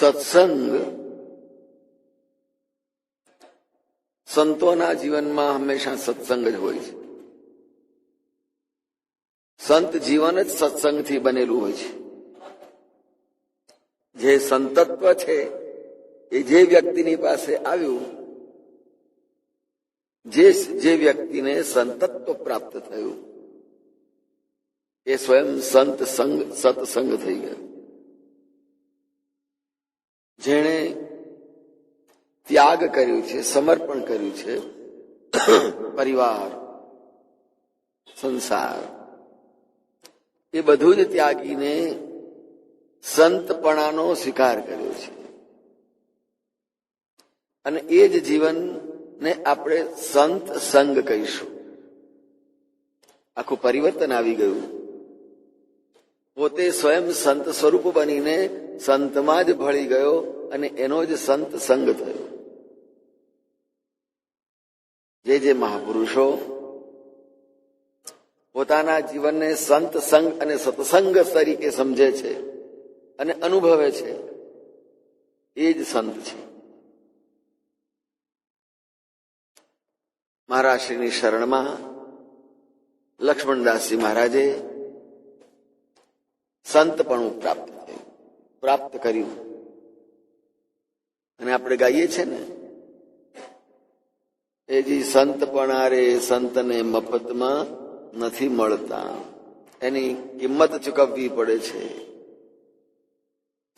સત્સંગ સંતોના જીવનમાં હંમેશા સત્સંગ જ હોય છે. સંત જીવન જ સત્સંગથી બનેલું હોય છે. જે સંતત્વ છે એ જે વ્યક્તિની પાસે આવ્યું, જે વ્યક્તિને સંતત્વ પ્રાપ્ત થયું, એ સ્વયં સંત સંગ સત્સંગ થઈ ગયો. જેણે ત્યાગ કર્યું છે, સમર્પણ કર્યું છે, પરિવાર, સંસાર, એ બધું જ ત્યાગીને સંતપણાનો સ્વીકાર કર્યો છે. અને એ જ જીવનને આપણે સંત સંગ કહીશું. આખું પરિવર્તન આવી ગયું. પોતે સ્વયં સંત સ્વરૂપ બનીને સંતમાં જ ભળી ગયો અને એનો જ સંત સંગ થયો. જે મહાપુરુષો પોતાના જીવનને સંત સંગ અને સત્સંગ તરીકે સમજે છે અને અનુભવે છે, એ જ સંત છે. મહારાજશ્રીની શરણમાં લક્ષ્મણદાસજી મહારાજે સંતપણું પ્રાપ્ત કર્યું. અને આપણે ગાઈએ છીએ ને, એ જી સંતપણા રે સંતને મફતમાં નથી મળતા, એની કિંમત ચૂકવવી પડે છે.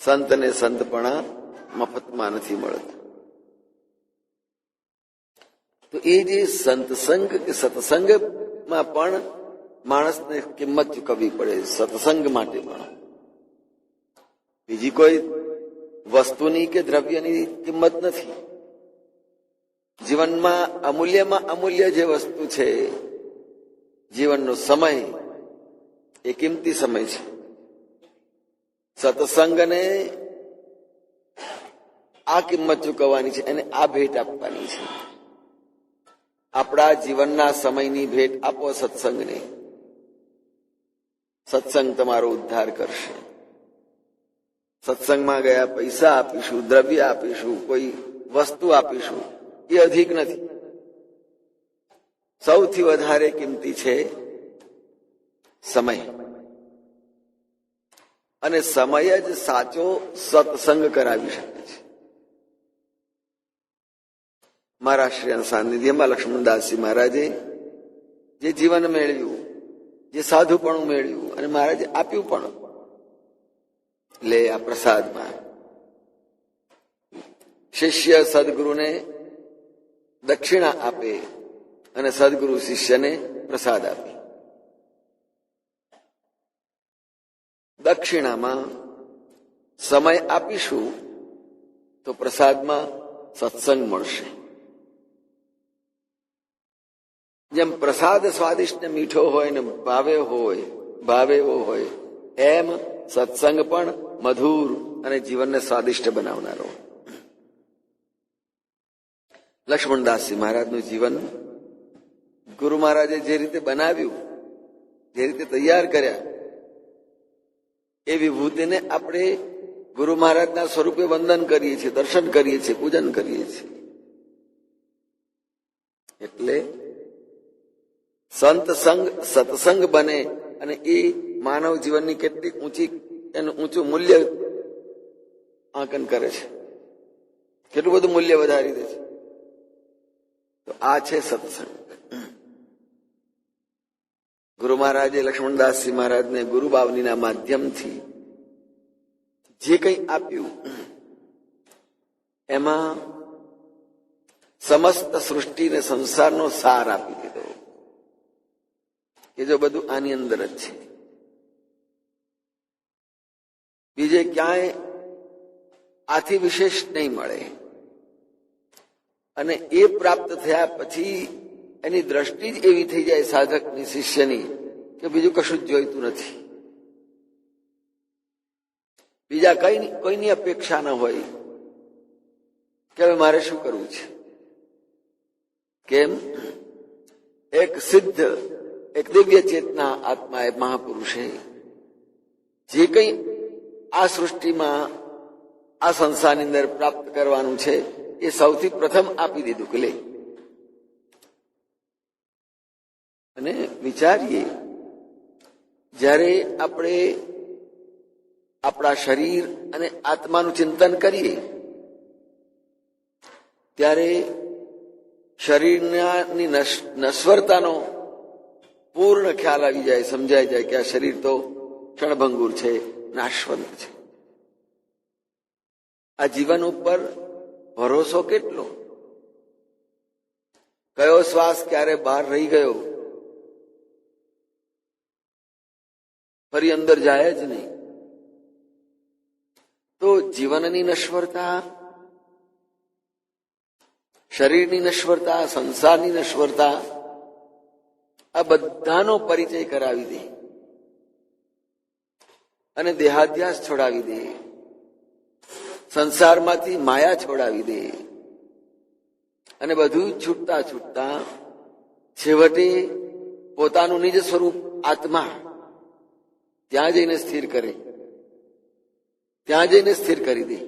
સંતને સંતપણા મફતમાં નથી મળતા. તો એ જે સંતસંગ કે સત્સંગમાં પણ માણસને કિંમત ચૂકવવી પડે, સત્સંગ માટે પણ. બીજી કોઈ વસ્તુની કે દ્રવ્યની કિંમત નથી. જીવનમાં અમૂલ્યમાં અમૂલ્ય જે વસ્તુ છે, જીવનનો સમય, એ કિંમતી સમય છે. સત્સંગને આ કિંમત ચૂકવવાની છે, અને આ ભેટ આપવાની છે. આપણા જીવનના સમયની ભેટ આપો સત્સંગને. સત્સંગ તમારો ઉદ્ધાર કરશે. સત્સંગમાં ગયા પૈસા આપીશું, દ્રવ્ય આપીશું, કોઈ વસ્તુ આપીશું, એ અધિક નથી. સૌથી વધારે કિંમતી છે સમય. અને સમય જ સાચો સત્સંગ કરાવી શકે છે. મહારાષ્ટ્રીય સાનિધ્યમાં લક્ષ્મણદાસજી મહારાજે જે જીવન મેળવ્યું, જે સાધુપણું મેળવ્યું, અને મહારાજે આપ્યું પણ. લે આ પ્રસાદમાં શિષ્ય સદગુરુને દક્ષિણા આપે અને સદગુરુ શિષ્યને પ્રસાદ આપે. દક્ષિણામાં સમય આપીશું તો પ્રસાદમાં સત્સંગ મળશે. જેમ પ્રસાદ સ્વાદિષ્ટ ને મીઠો હોય ને ભાવે એવો હોય, એમ સત્સંગ પણ મધુર અને જીવનને સ્વાદિષ્ટ બનાવનારો. લક્ષ્મણદાસજી મહારાજનું જીવન ગુરુ મહારાજે જે રીતે બનાવ્યું, જે રીતે તૈયાર કર્યા, એ વિભૂતિને આપણે ગુરુ મહારાજના સ્વરૂપે વંદન કરીએ છીએ, દર્શન કરીએ છીએ, પૂજન કરીએ છીએ. એટલે સંત સંગ સત્સંગ બને અને એ માનવ જીવનની કેટલીક એનું ઊંચું મૂલ્ય આંકન કરે છે, કેટલું બધું મૂલ્ય વધારી દે છે. તો આ છે સત્સંગ. ગુરુ મહારાજે લક્ષ્મણદાસજી મહારાજને ગુરુ બાવનીના માધ્યમથી જે કંઈ આપ્યું, એમાં સમસ્ત સૃષ્ટિને સંસારનો સાર આપી દીધો, કે જો બધું આની અંદર જ છે. બીજે ક્યાંય આથી વિશેષ નહીં મળે. અને એ પ્રાપ્ત થયા પછી એની દ્રષ્ટિ જ એવી થઈ જાય સાધકની, શિષ્યની, કે બીજું કશું જ જોઈતું નથી. બીજા કોઈની અપેક્ષા ન હોય કે હવે મારે શું કરવું છે. કેમ? એક સિદ્ધ, એક દિવ્ય ચેતના આત્મા, એ મહાપુરુષે જે કંઈ આ સૃષ્ટિમાં આ સંસારની અંદર પ્રાપ્ત કરવાનું છે એ સૌથી પ્રથમ આપી દીધું કે લે. અને વિચારીએ, જ્યારે આપણે આપણા શરીર અને આત્માનું ચિંતન કરીએ ત્યારે શરીરની નશ્વરતાનો પૂર્ણ ખ્યાલ આવી જાય, સમજાઈ જાય કે આ શરીર તો ક્ષણભંગુર છે, નાશવંત છે. આ જીવન ઉપર ભરોસો કેટલો? કયો શ્વાસ ક્યારે બહાર રહી ગયો ફરી અંદર જાય જ નહીં. તો જીવનની નશ્વરતા, શરીરની નશ્વરતા, સંસારની નશ્વરતા, આ બધાનો પરિચય કરાવી દે અને દેહાધ્યાસ છોડાવી દે, સંસારમાંથી માયા છોડાવી દે અને બધું છૂટતા છૂટતા છેવટે પોતાનું નિજ સ્વરૂપ આત્મા ત્યાં જઈને સ્થિર કરે, ત્યાં જઈને સ્થિર કરી દે.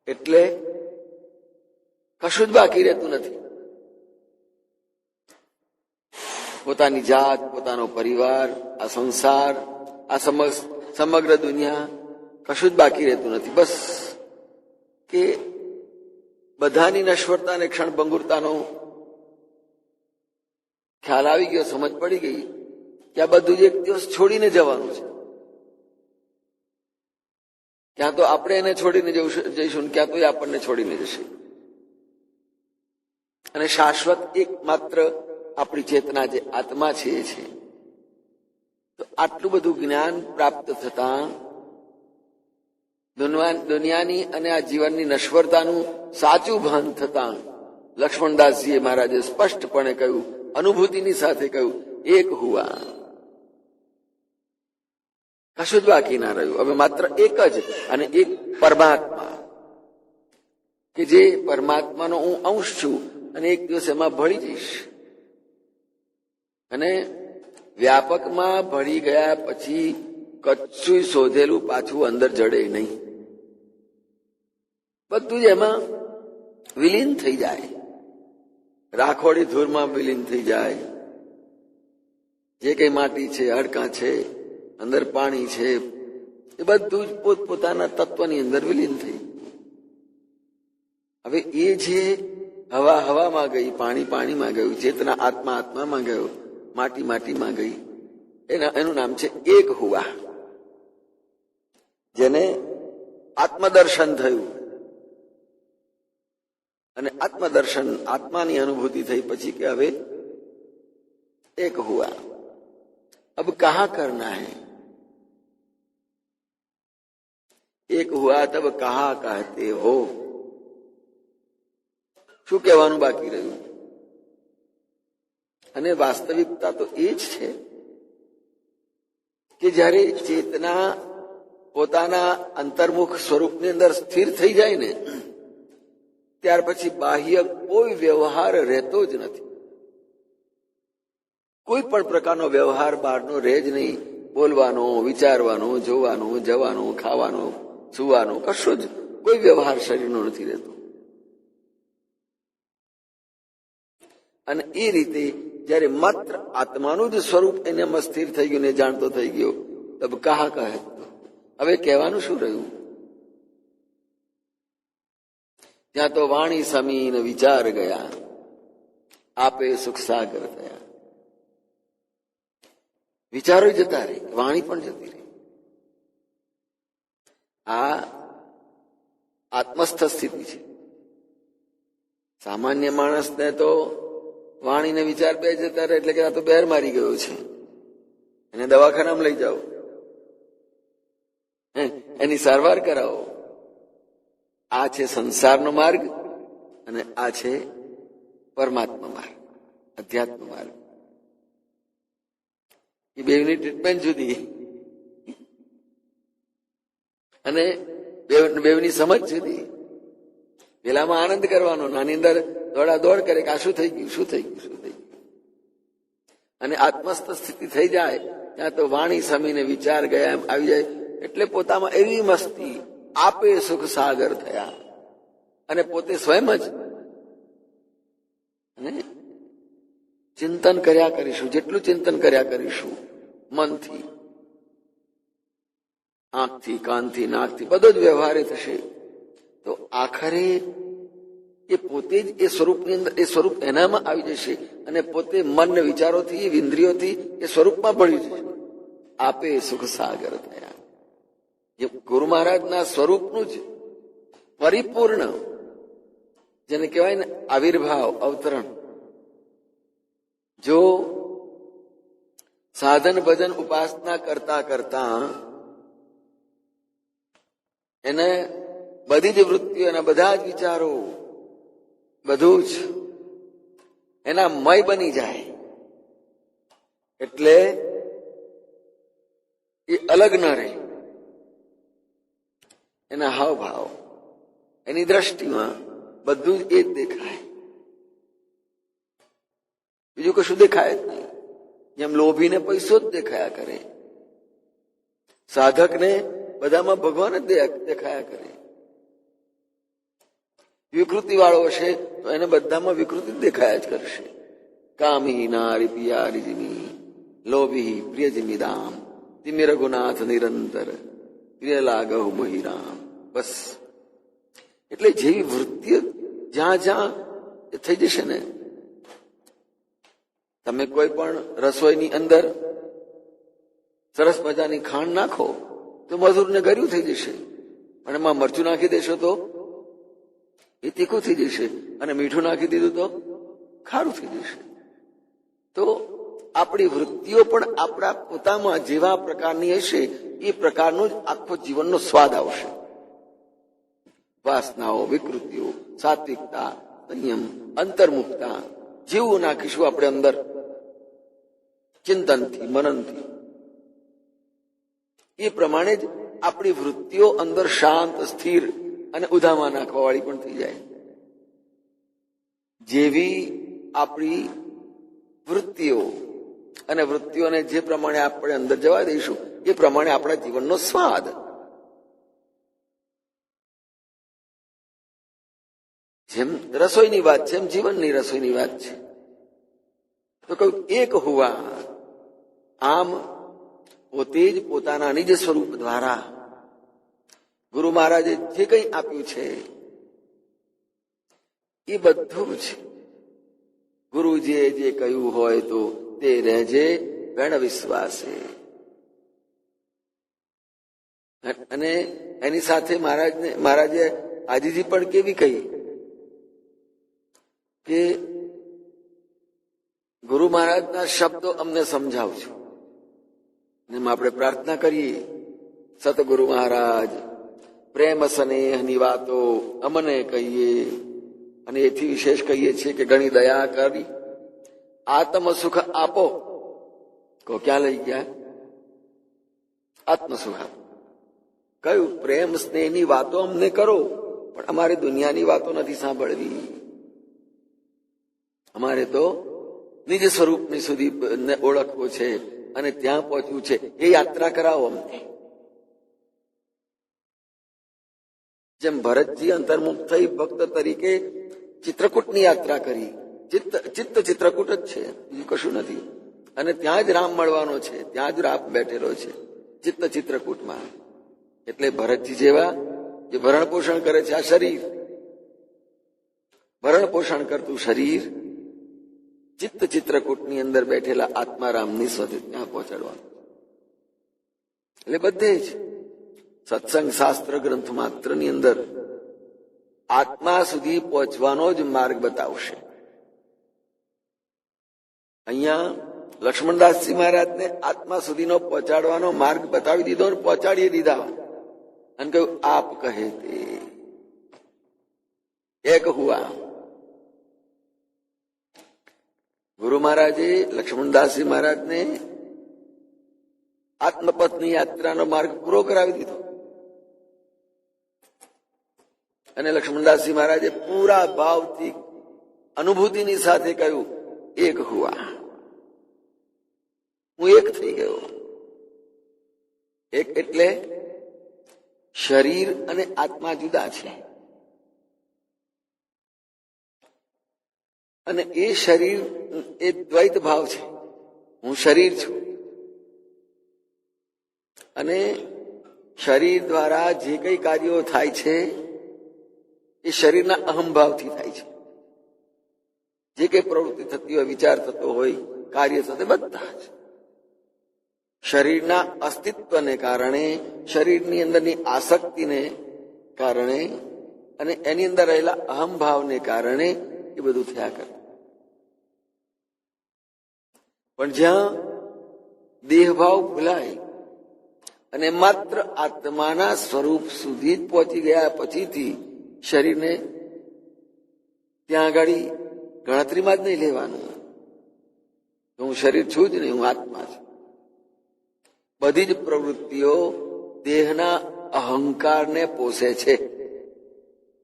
એટલે કશું જ બાકી રહેતું નથી. પોતાની જાત, પોતાનો પરિવાર, આ સંસાર, આ સમગ્ર દુનિયા, કશું જ બાકી રહેતું નથી. બસ કે બધાની નશ્વરતા અને ક્ષણભંગુરતાનો ખ્યાલ આવી ગયો, સમજ પડી ગઈ કે આ બધું જ એક દિવસ છોડીને જવાનું છે. ક્યાં તો આપણે એને છોડીને જઈશું, ક્યાં તો એ આપણને છોડીને જશે. અને શાશ્વત એકમાત્ર આપણી ચેતના જે આત્મા છે એ છે. તો આટલું બધું જ્ઞાન પ્રાપ્ત થતા દુનિયાની અને આ જીવનની નશ્વરતાનું સાચું ભાન થતા લક્ષ્મણદાસજીએ મહારાજે સ્પષ્ટપણે કહ્યું, અનુભૂતિની સાથે કહ્યું, એક હુઆ. કશું જ બાકી ના રહ્યું. હવે માત્ર એક જ, અને એક પરમાત્મા, કે જે પરમાત્માનો હું અંશ છું અને એક દિવસ એમાં ભળી જઈશ. અને વ્યાપકમાં ભળી ગયા પછી કચ્છું શોધેલું પાછું અંદર જડે નહીં. બધું જ એમાં વિલીન થઈ જાય, રાખોડી ધૂળમાં વિલીન થઈ જાય. જે કઈ માટી છે, હાડકાં છે, અંદર પાણી છે, એ બધું જ પોતપોતાના તત્વની અંદર વિલીન થઈ. હવે એ જે હવા હવામાં ગઈ, પાણી પાણીમાં ગયું, ચેતના આત્મા આત્મામાં ગયો, માટી માટીમાં ગઈ, એનું નામ છે એક હુઆ. જેને આત્મદર્શન થયું અને આત્મદર્શન, આત્માની અનુભૂતિ થઈ પછી કે હવે એક હુઆ, अब कहां करना है? एक हुआ तब कहा कहते हो. શું કહેવાનું બાકી રહ્યું? અને વાસ્તવિકતા તો એ જ છે કે જ્યારે ચેતના પોતાના અંતર્મુખ સ્વરૂપની અંદર સ્થિર થઈ જાય ને, ત્યાર પછી બાહ્ય કોઈ વ્યવહાર રહેતો જ નથી. કોઈ પણ પ્રકારનો વ્યવહાર બહારનો રહે જ નહીં. બોલવાનો, વિચારવાનો, જોવાનો, જવાનો, ખાવાનો, સુવાનો, કશું જ કોઈ વ્યવહાર શરીરનો નથી રહેતો. અને એ રીતે જયારે માત્ર આત્માનું જ સ્વરૂપ એનામાં સ્થિર થઈ ગયું ને જાણતો થઈ ગયો, તબ કહા કહે, હવે કહેવાનું શું રહ્યું? ત્યાં તો વાણી સમીન વિચાર ગયા, આપે સુખ સાગર થયા. વિચારો જતા રહે, વાણી પણ જતી રહી. આ આત્મસ્થ સ્થિતિ છે. સામાન્ય માણસને તો વાણીને વિચાર બે જતા રહે એટલે કે આ તો બહેર મારી ગયો છે, એને દવાખાનામાં લઈ જાઓ, એની સારવાર કરાવો. આ છે સંસારનો માર્ગ અને આ છે પરમાત્મા માર્ગ, અધ્યાત્મ માર્ગ. એ બેવની ટ્રીટમેન્ટ જુદી અને બેવની સમજ જુદી. પેલામાં આનંદ કરવાનો, નાની અંદર દોડા દોડ કરે કે આ શું થઈ ગયું, શું થઈ ગયું, શું થઈ ગયું. અને આત્મસ્થ સ્થિતિ થઈ જાય ત્યાં તો વાણી સમીને વિચાર ગયા એમ આવી જાય. એટલે પોતામાં એવી મસ્તી, આપે સુખ સાગર થયા. અને પોતે સ્વયં જ ચિંતન કર્યા કરીશું. જેટલું ચિંતન કર્યા કરીશું મનથી, આંખથી, કાનથી, નાકથી, બધો જ વ્યવહાર થશે, તો આખરે એ પોતે જ એ સ્વરૂપની અંદર, એ સ્વરૂપ એનામાં આવી જશે અને પોતે મન વિચારોથી, ઇન્દ્રિયોથી એ સ્વરૂપમાં ભળી જશે. આપે સુખ સાગર થયા. એ ગુરુ મહારાજના સ્વરૂપનું જ પરિપૂર્ણ, જેને કહેવાય ને આવિર્ભાવ, અવતરણ. જો સાધન ભજન ઉપાસના કરતા કરતા એને બધી જ વૃત્તિઓ, એના બધા જ વિચારો, બધું જ એના મય બની જાય, એટલે એ અલગ ન રહે. એના હાવભાવ, એની દ્રષ્ટિમાં બધું જ એ જ દેખાય, બીજું કશું દેખાય જ નહીં. જેમ લોભીને પૈસો જ દેખાયા કરે, સાધકને બધામાં ભગવાન જ દેખાયા કરે. વિકૃતિ વાળો હશે તો એને બધામાં વિકૃતિ જ દેખાયા જ કરશે. કામી નારી પિયારી જીમી, લોભી પ્રિય જીમીદામ, તિમિ રઘુનાથ નિરંતર, પ્રિય લાગહુ બહિરામ. બસ એટલે જેવી વૃત્તિ જ્યાં જ્યાં થઈ જશે ને, તમે કોઈ પણ રસોઈની અંદર સરસ મજાની ખાંડ નાખો તો મધુરને ગળ્યું થઈ જશે, પણ એમાં મરચું નાખી દેશો તો એ તીખું થઈ જશે, અને મીઠું નાખી દીધું તો ખારું થઈ જશે. તો આપણી વૃત્તિઓ પણ આપણા પોતામાં જેવા પ્રકારની હશે એ પ્રકારનો જ આખો જીવનનો સ્વાદ આવશે. વાસનાઓ, વિકૃતિઓ, સાત્વિકતા, સંયમ, અંતર્મુખતા જેવું નાખીશું આપણે અંદર ચિંતનથી, મનનથી, એ પ્રમાણે જ આપણી વૃત્તિઓ અંદર શાંત, સ્થિર અને ઉધામાં નાખવા વાળી પણ થઈ જાય. જેવી આપણી વૃત્તિઓ અને વૃત્તિઓને જે પ્રમાણે આપણે અંદર જવા દઈશું એ પ્રમાણે આપણા જીવનનો સ્વાદ. જેમ રસોઈની વાત છે એમ જીવનની રસોઈની વાત છે. તો કહ્યું એક હુવા, આમ પોતે જ પોતાના નિજ સ્વરૂપ દ્વારા ગુરુ મહારાજે જે કંઈ આપ્યું છે એ બધું જ ગુરુજીએ જે કહ્યું હોય તો તે રહેજે ગણ વિશ્વાસે. અને એની સાથે મહારાજે આજીજી પણ કેવી કહી કે ગુરુ મહારાજના શબ્દો અમને સમજાવજો. એમ આપણે પ્રાર્થના કરીએ, સતગુરુ મહારાજ પ્રેમ સ્નેહની વાતો અમને કહીએ, અને એથી વિશેષ કહીએ છીએ કે ઘણી દયા કરી આત્મ સુખ આપો. કો ક્યાં લઈ ગયા? આત્મ સુખ આપો. કયું? પ્રેમ સ્નેહની વાતો અમને કરો, પણ અમારે દુનિયાની વાતો નથી સાંભળવી. અમારે તો નિજ સ્વરૂપની સુધી ઓળખવું છે અને ત્યાં પહોંચવું છે. એ યાત્રા કરાવો અમને. જેમ ભરતજી અંતર્મુખ થઈ ભક્ત તરીકે ચિત્રકૂટની યાત્રા કરી. ચિત્ત ચિત્રકૂટ જ છે, બીજું કશું નથી. અને ત્યાં જ રામ મળવાનો છે, ત્યાં જ રામ બેઠેલો છે ચિત્ત ચિત્રકૂટમાં. એટલે ભરતજી જેવા જે ભરણ પોષણ કરે છે આ શરીર, ભરણ પોષણ કરતું શરીર ચિત્ત ચિત્રકૂટની અંદર બેઠેલા આત્મારામની સાથે ત્યાં પહોંચાડવાનું. એટલે બધે જ સત્સંગ શાસ્ત્ર ગ્રંથ માત્રની અંદર આત્મા સુધી પહોંચવાનો જ માર્ગ બતાવશે. અહીંયા લક્ષ્મણદાસજી મહારાજને આત્મા સુધીનો પહોંચાડવાનો માર્ગ બતાવી દીધો અને પહોંચાડી દીધા. અને કહ્યું આપ કહે તે એક હુઆ. ગુરુ મહારાજે લક્ષ્મણદાસજી મહારાજને આત્મપથની યાત્રાનો માર્ગ પૂરો કરાવી દીધો. અને લક્ષ્મણદાસજી મહારાજે પૂરા ભાવથી અનુભૂતિની સાથે કહ્યું એક હુઆ, હું એક થઈ ગયો. એક એટલે શરીર અને આત્મા જુદા છે, અને એ શરીર એ દ્વૈત ભાવ છે. હું શરીર છું, અને શરીર દ્વારા જે કઈ કાર્યો થાય છે એ શરીરના અહમભાવથી થાય છે. જે કઈ પ્રવૃત્તિ થતી હોય, વિચાર થતો હોય, કાર્ય થતો, બધા જ શરીરના અસ્તિત્વને કારણે, શરીરની અંદરની આસક્તિને કારણે અને એની અંદર રહેલા અહમભાવને કારણે એ બધું થયા કરે. પણ જ્યાં દેહભાવ ભૂલાય અને માત્ર આત્માના સ્વરૂપ સુધી જ પહોંચી ગયા પછીથી શરીરને ત્યાં આગળ ગણતરીમાં જ નહીં લેવાનું. હું શરીર છું જ નહીં, હું આત્મા છું. બધી જ પ્રવૃત્તિઓ દેહના અહંકારને પોષે છે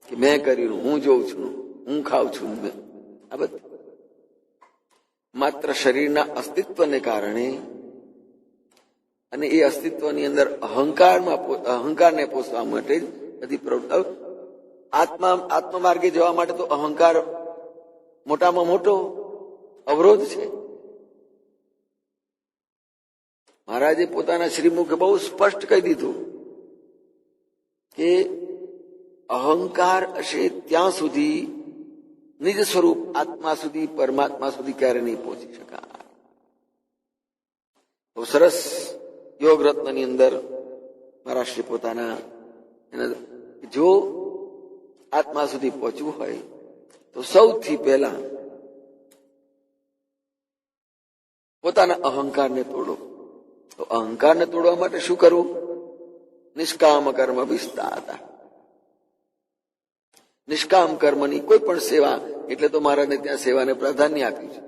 કે મેં કર્યું, હું જોઉં છું, હું ખાઉં છું. આ બધું માત્ર શરીરના અસ્તિત્વને કારણે અને એ અસ્તિત્વની અંદર અહંકારને પોષવા માટે જ બધી પ્રવૃત્તિઓ. આત્મમાર્ગે જવા માટે તો અહંકાર મોટામાં મોટો અવરોધ છે. મહારાજે પોતાના શ્રીમુખે બહુ સ્પષ્ટ કહી દીધું કે અહંકાર હશે ત્યાં સુધી નિજ સ્વરૂપ આત્મા સુધી, પરમાત્મા સુધી ક્યારે નહીં પહોંચી શકાય. તો સરસ યોગ રત્નની અંદર મારા શ્રી પોતાના જો આત્મા સુધી પહોંચવું હોય તો સૌથી પહેલા પોતાના અહંકારને તોડો. તો અહંકારને તોડવા માટે શું કરવું? નિષ્કામ કર્મ વિસ્તાતા. નિષ્કામ કર્મની કોઈ પણ સેવા, એટલે તો મહારાજને ત્યાં સેવાને પ્રાધાન્ય આપ્યું છે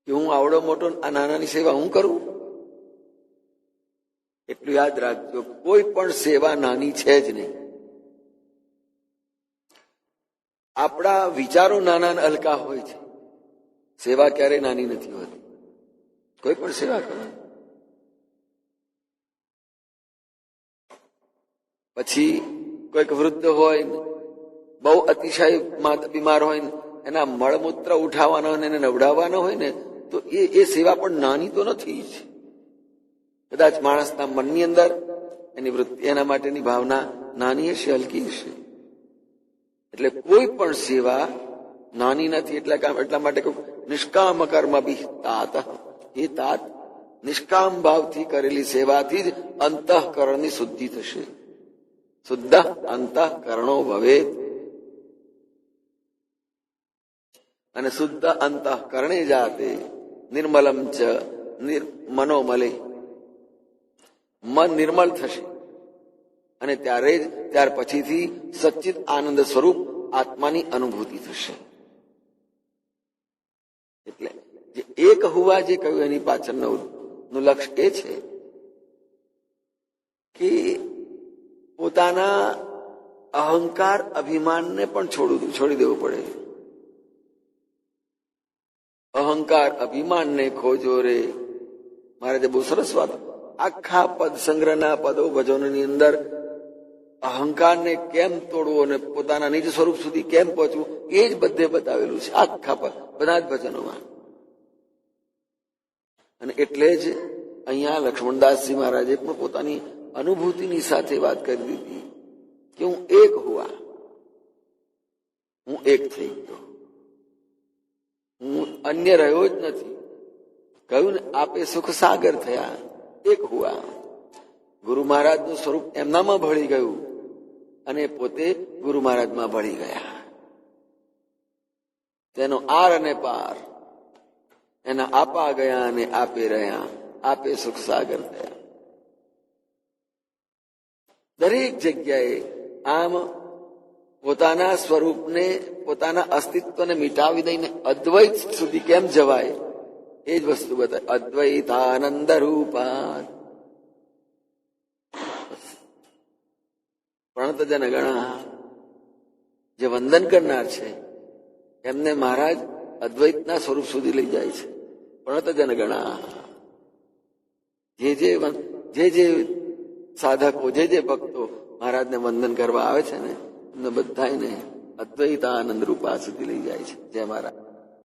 કે હું આવડો મોટો આ નાનાની સેવા હું કરું. એટલું યાદ રાખજો, કોઈ પણ સેવા નાની છે જ નહીં. આપણા વિચારો નાના હલકા હોય છે, સેવા ક્યારેય નાની નથી હોતી. કોઈ પણ સેવા કરો. પછી કોઈક વૃદ્ધ હોય, બહુ અતિશય બીમાર હોય, એના મળમૂત્ર ઉઠાવવાનો હોય ને એને નવડાવવાનો હોય ને, તો એ સેવા પણ નાની તો નથી જ. કદાચ માણસના મનની અંદર એની વૃત્તિ, એના માટેની ભાવના નાની હશે, હલકી હશે. એટલે કોઈ પણ સેવા નાની નથી. એટલા માટે નિષ્કામ કર્મ વિસ્તાત. એ તાત નિષ્કામ ભાવથી કરેલી સેવાથી જ અંતઃકરણની શુદ્ધિ થશે. શુદ્ધ અંતઃકરણો ભવે. અને શુદ્ધ અંતઃકરણે જાતે નિર્મલમ ચ મનોમલે. મન નિર્મળ થશે અને ત્યાર પછીથી સચ્ચિત આનંદ સ્વરૂપ આત્માની અનુભૂતિ થશે. એટલે જે એક હોવા જે કહ્યું એની પાછળનું લક્ષ્ય એ છે કે પોતાના અહંકાર અભિમાનને પણ છોડી દેવું પડે. અહંકાર અભિમાનને ખોજો રે. મહારાજે બહુ સરસ વાત, આખા પદ સંગ્રહના પદો ભજનોની અંદર અહંકારને કેમ તોડવો અને પોતાના નિજ સ્વરૂપ સુધી કેમ પહોંચવું એ જ બધે બતાવેલું છે, આખા બધા જ ભજનોમાં. અને એટલે જ અહીંયા લક્ષ્મણદાસજી મહારાજે પણ પોતાની અનુભૂતિની સાથે વાત કરી દીધી કે હું એક હુઆ, હું એક થઈ ગયો, હું અન્ય રહ્યો જ નથી. કહ્યું ને, આપે સુખ સાગર થયા, એક હુઆ. ગુરુ મહારાજનું સ્વરૂપ એમનામાં ભળી ગયું અને પોતે ગુરુ મહારાજમાં ભળી ગયા. તેનો આર અને પાર, એના આપા ગયા અને આપે રહ્યા, આપે સુખ સાગર થયા. દરેક જગ્યાએ આમ પોતાના સ્વરૂપને, પોતાના અસ્તિત્વને મિટાવી દઈને અદ્વૈત સુધી કેમ જવાય એ જ વસ્તુ બતાવે. અદ્વૈતાનંદ રૂપા પ્રણતજન ગણા. જે વંદન કરનાર છે એમને મહારાજ અદ્વૈતના સ્વરૂપ સુધી લઈ જાય છે. પ્રણતજન ગણા. જે સાધકો જે ભક્તો મહારાજને વંદન કરવા આવે છે ને એમને બધાને અદ્વૈતાનંદ રૂપા સુધી લઈ જાય છે. જય મહારાજ.